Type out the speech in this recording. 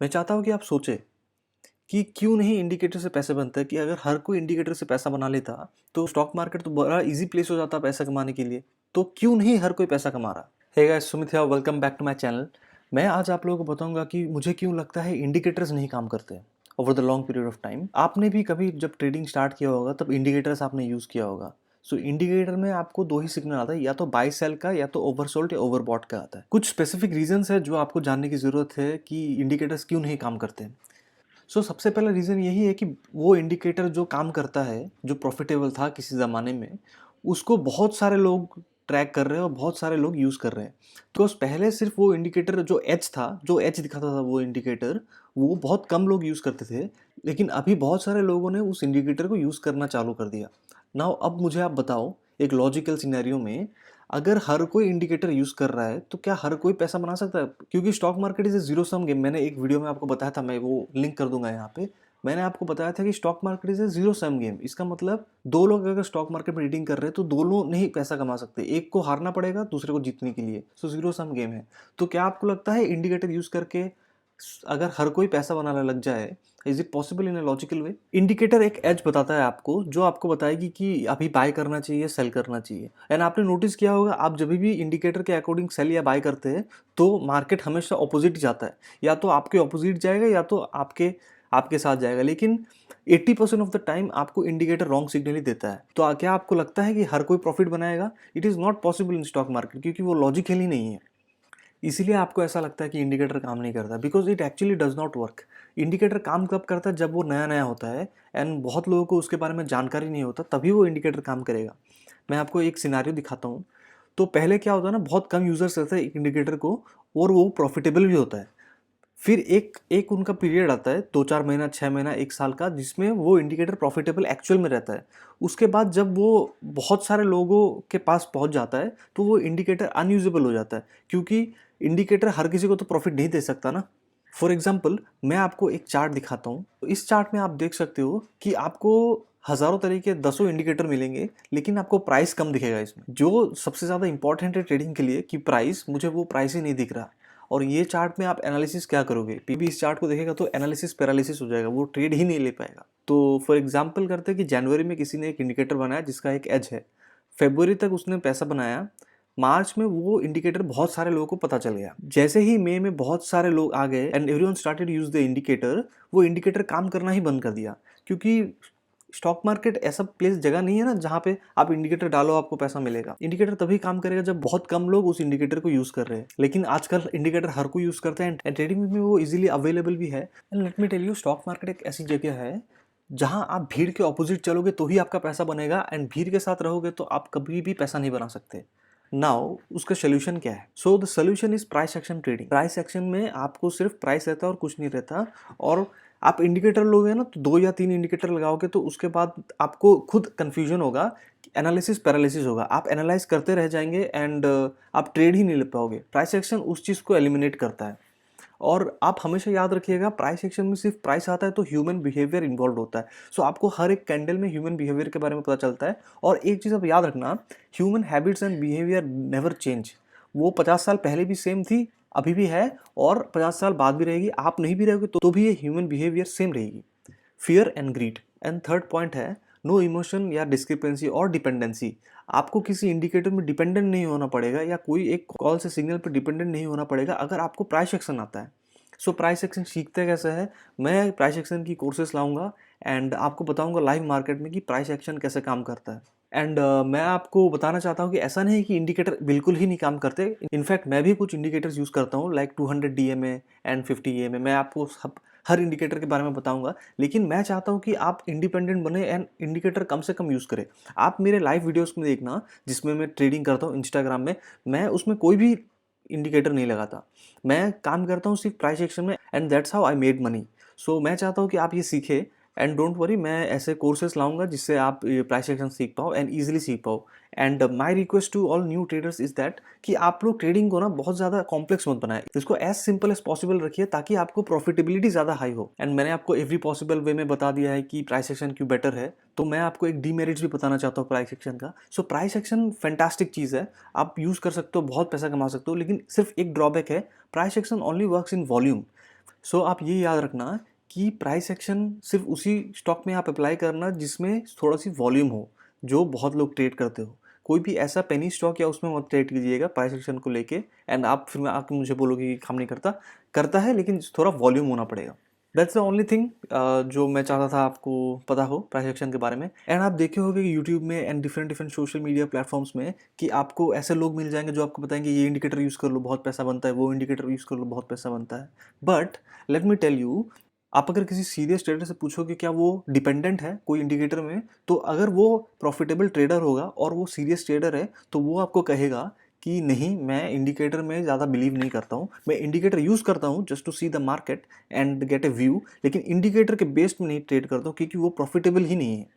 मैं चाहता हूँ कि आप सोचें कि क्यों नहीं इंडिकेटर से पैसे बनते हैं। कि अगर हर कोई इंडिकेटर से पैसा बना लेता तो स्टॉक मार्केट तो बड़ा इजी प्लेस हो जाता पैसा कमाने के लिए। तो क्यों नहीं हर कोई पैसा कमा रहा। हे गाइस, सुमित है, welcome back to my channel. मैं आज आप लोगों को बताऊंगा कि मुझे क्यों लगता है इंडिकेटर्स नहीं काम करते over the long period of time. आपने भी कभी जब ट्रेडिंग स्टार्ट किया होगा तब इंडिकेटर्स आपने यूज़ किया होगा। सो इंडिकेटर में आपको दो ही सिग्नल आता है, या तो बाय सेल का या तो ओवरसोल्ड या ओवरबॉट का आता है। कुछ स्पेसिफिक रीजंस है जो आपको जानने की जरूरत है कि इंडिकेटर्स क्यों नहीं काम करते। सबसे पहला रीज़न यही है कि वो इंडिकेटर जो काम करता है, जो प्रॉफिटेबल था किसी ज़माने में, उसको बहुत सारे लोग ट्रैक कर रहे हैं और बहुत सारे लोग यूज़ कर रहे हैं। तो पहले सिर्फ वो इंडिकेटर जो एच था, जो एच दिखाता था वो इंडिकेटर, वो बहुत कम लोग यूज़ करते थे। लेकिन अभी बहुत सारे लोगों ने उस इंडिकेटर को यूज़ करना चालू कर दिया। नाउ अब मुझे आप बताओ, एक लॉजिकल सिनेरियो में अगर हर कोई इंडिकेटर यूज कर रहा है तो क्या हर कोई पैसा बना सकता है? क्योंकि stock market is a zero sum game. मैंने एक वीडियो में आपको बताया था, मैं वो लिंक कर दूंगा यहाँ पे। मैंने आपको बताया था कि stock market is a zero sum game. इसका मतलब दो लोग अगर स्टॉक मार्केट में ट्रेडिंग कर रहे हैं तो दोनों नहीं पैसा कमा सकते, एक को हारना पड़ेगा दूसरे को जीतने के लिए। जीरो सम गेम है। तो क्या आपको लगता है इंडिकेटर यूज करके अगर हर कोई पैसा बनाने लग जाए, is it possible in a logical way? Indicator एक एज बताता है आपको, जो आपको बताएगी कि अभी बाय करना चाहिए, सेल करना चाहिए। एंड आपने नोटिस किया होगा, आप जब भी इंडिकेटर के अकॉर्डिंग सेल या बाय करते हैं तो मार्केट हमेशा ऑपोजिट जाता है। या तो आपके ऑपोजिट जाएगा या तो आपके आपके साथ जाएगा। लेकिन 80% ऑफ द टाइम आपको इंडिकेटर रॉन्ग सिग्नल ही देता है। तो क्या आपको लगता है कि हर कोई प्रॉफिट बनाएगा? It is not possible in stock market, क्योंकि वो लॉजिकल ही नहीं है। इसीलिए आपको ऐसा लगता है कि इंडिकेटर काम नहीं करता, because it actually does not work. Indicator काम कब करता है? जब वो नया नया होता है एंड बहुत लोगों को उसके बारे में जानकारी नहीं होता, तभी वो इंडिकेटर काम करेगा। मैं आपको एक सिनारियो दिखाता हूँ। तो पहले क्या होता है ना, बहुत कम यूजर्स रहते हैं एक इंडिकेटर को, और वो प्रॉफिटेबल भी होता है। फिर एक एक उनका पीरियड आता है, 2-4 महीना, 6 महीना, 1 साल का, जिसमें वो इंडिकेटर प्रॉफिटेबल एक्चुअल में रहता है। उसके बाद जब वो बहुत सारे लोगों के पास पहुंच जाता है तो वो इंडिकेटर अनयूजेबल हो जाता है, क्योंकि इंडिकेटर हर किसी को तो प्रॉफिट नहीं दे सकता ना। फॉर एग्जाम्पल, मैं आपको एक चार्ट दिखाता हूँ। तो इस चार्ट में आप देख सकते हो कि आपको हजारों तरीके, दसों इंडिकेटर मिलेंगे, लेकिन आपको प्राइस कम दिखेगा इसमें। जो सबसे ज़्यादा इंपॉर्टेंट है ट्रेडिंग के लिए कि प्राइस, मुझे वो प्राइस ही नहीं दिख रहा। और ये चार्ट में आप एनालिसिस क्या करोगे? पीबी इस चार्ट को देखेगा तो एनालिसिस पैरालिसिस हो जाएगा, वो ट्रेड ही नहीं ले पाएगा। तो फॉर एग्जांपल करते हैं कि जनवरी में किसी ने एक इंडिकेटर बनाया जिसका एक एज है, फरवरी तक उसने पैसा बनाया, मार्च में वो इंडिकेटर बहुत सारे लोगों को पता चल गया। जैसे ही मई में बहुत सारे लोग आ गए and everyone started use the indicator, वो इंडिकेटर काम करना ही बंद कर दिया। क्योंकि स्टॉक मार्केट ऐसा प्लेस जगह नहीं है ना जहाँ पे आप इंडिकेटर डालो आपको पैसा मिलेगा। इंडिकेटर तभी काम करेगा जब बहुत कम लोग उस इंडिकेटर को यूज कर रहे हैं। लेकिन आजकल इंडिकेटर हर कोई यूज करता है एंड ट्रेडिंग में वो इजीली अवेलेबल भी है। And let me tell you, stock market एक ऐसी जगह है जहां आप भीड़ के ऑपोजिट चलोगे तो ही आपका पैसा बनेगा, एंड भीड़ के साथ रहोगे तो आप कभी भी पैसा नहीं बना सकते। नाउ उसका सोल्यूशन क्या है? The solution is price action trading. Price action में आपको सिर्फ प्राइस रहता है और कुछ नहीं रहता। और आप इंडिकेटर लोगे ना तो 2 या 3 इंडिकेटर लगाओगे तो उसके बाद आपको खुद कंफ्यूजन होगा, एनालिसिस पैरालिसिस होगा। आप एनालाइज करते रह जाएंगे एंड आप ट्रेड ही नहीं ले पाओगे। प्राइस एक्शन उस चीज़ को एलिमिनेट करता है। और आप हमेशा याद रखिएगा, प्राइस एक्शन में सिर्फ प्राइस आता है तो ह्यूमन बिहेवियर इन्वॉल्व होता है। आपको हर एक कैंडल में ह्यूमन बिहेवियर के बारे में पता चलता है। और एक चीज़ आप याद रखना, human habits and behaviour never change. वो 50 साल पहले भी सेम थी, अभी भी है, और 50 साल बाद भी रहेगी। आप नहीं भी रहोगे तो भी ये ह्यूमन बिहेवियर सेम रहेगी। Fear and greed. And third point है नो इमोशन या डिस्क्रिपेंसी और डिपेंडेंसी। आपको किसी इंडिकेटर में डिपेंडेंट नहीं होना पड़ेगा या कोई एक कॉल से सिग्नल पर डिपेंडेंट नहीं होना पड़ेगा अगर आपको प्राइस एक्शन आता है। प्राइस एक्शन सीखते कैसे है? मैं प्राइस एक्शन की कोर्सेज लाऊंगा एंड आपको बताऊंगा लाइव मार्केट में कि प्राइस एक्शन कैसे काम करता है। एंड मैं आपको बताना चाहता हूँ कि ऐसा नहीं कि इंडिकेटर बिल्कुल ही नहीं काम करते। इनफैक्ट मैं भी कुछ इंडिकेटर्स यूज़ करता हूँ, लाइक 200 DMA एंड 50 EMA। मैं आपको सब हर इंडिकेटर के बारे में बताऊंगा। लेकिन मैं चाहता हूँ कि आप इंडिपेंडेंट बने एंड इंडिकेटर कम से कम यूज़ करें। आप मेरे लाइव वीडियोस में देखना, जिसमें मैं ट्रेडिंग करता हूँ इंस्टाग्राम में, मैं उसमें कोई भी इंडिकेटर नहीं लगाता। मैं काम करता हूँ सिर्फ प्राइस एक्शन में, and that's how I made money. मैं चाहता हूँ कि आप ये सीखें एंड डोंट वरी, मैं ऐसे कोर्सेज लाऊंगा जिससे आप प्राइस एक्शन सीख पाओ एंड इजीली सीख पाओ। And my request to all new traders is that कि आप लोग ट्रेडिंग को ना बहुत ज़्यादा कॉम्प्लेक्स मत बनाए, इसको एज सिंपल एज पॉसिबल रखिए ताकि आपको प्रॉफिटेबिलिटी ज़्यादा हाई हो। एंड मैंने आपको एवरी पॉसिबल वे में बता दिया है कि प्राइस एक्शन क्यों बेटर है। तो मैं आपको एक डीमेरिट्स भी बताना चाहता हूँ प्राइस एक्शन का। प्राइस एक्शन फैंटास्टिक चीज़ है, आप यूज़ कर सकते हो, बहुत पैसा कमा सकते हो, लेकिन सिर्फ एक ड्रॉबैक है, price action only works in volume. So आप ये याद रखना कि प्राइस एक्शन सिर्फ उसी स्टॉक में आप अप्लाई करना जिसमें थोड़ा सी वॉल्यूम हो, जो बहुत लोग ट्रेड करते हो। कोई भी ऐसा पेनी स्टॉक या उसमें मत ट्रेड कीजिएगा प्राइस एक्शन को लेके, एंड आप फिर में आके मुझे बोलोगे कि काम नहीं करता। करता है, लेकिन थोड़ा वॉल्यूम होना पड़ेगा। दैट्स द ओनली थिंग जो मैं चाहता था आपको पता हो प्राइस एक्शन के बारे में। एंड आप देखे होगे कि यूट्यूब में and different different social media platforms में कि आपको ऐसे लोग मिल जाएंगे जो आपको बताएंगे ये इंडिकेटर यूज़ कर लो बहुत पैसा बनता है, वो इंडिकेटर यूज़ कर लो बहुत पैसा बनता है। But let me tell you, आप अगर किसी सीरियस ट्रेडर से पूछोगे क्या वो डिपेंडेंट है कोई इंडिकेटर में, तो अगर वो प्रॉफिटेबल ट्रेडर होगा और वो सीरियस ट्रेडर है तो वो आपको कहेगा कि नहीं, मैं इंडिकेटर में ज़्यादा बिलीव नहीं करता हूँ, मैं इंडिकेटर यूज़ करता हूँ just to see the market and get a view, लेकिन इंडिकेटर के बेस्ड में नहीं ट्रेड करता हूँ क्योंकि वो प्रॉफिटेबल ही नहीं है।